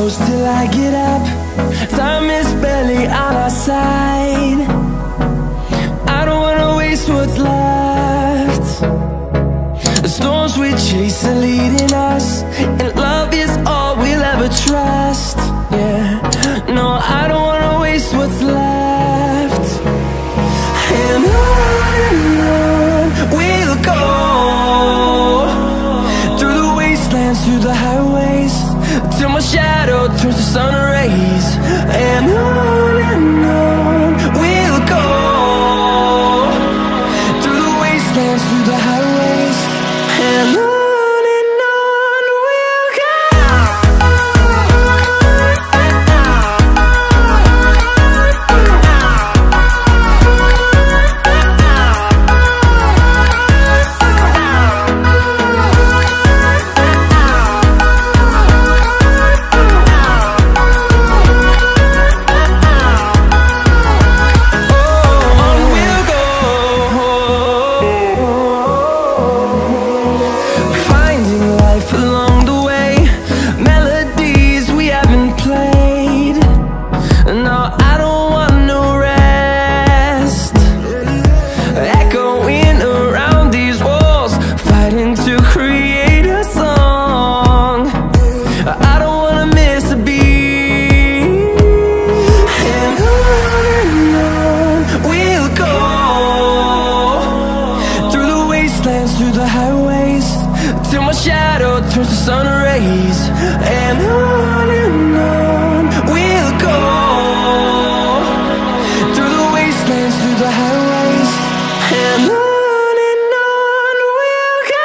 close till I get up. Time is barely on our side. I don't wanna waste what's left. The storms we chase are leading us, and love is all we'll ever trust. Yeah, no, I don't wanna waste what's left. And on we'll go, through the wastelands, through the highways, till my shadow turns to sun rays. And on we'll go, through the wastelands, through the highways, and on we'll go. Through the highways, till my shadow turns to sun rays. And on we'll go, through the wastelands, through the highways, and on we'll go.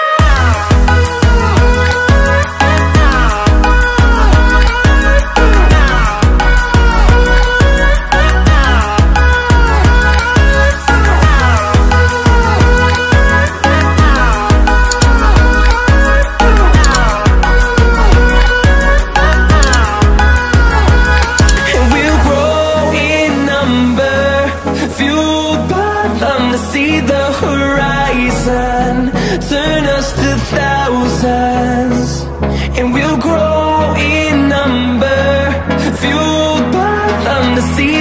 See the horizon turn us to thousands, and we'll grow in number, fueled by them to see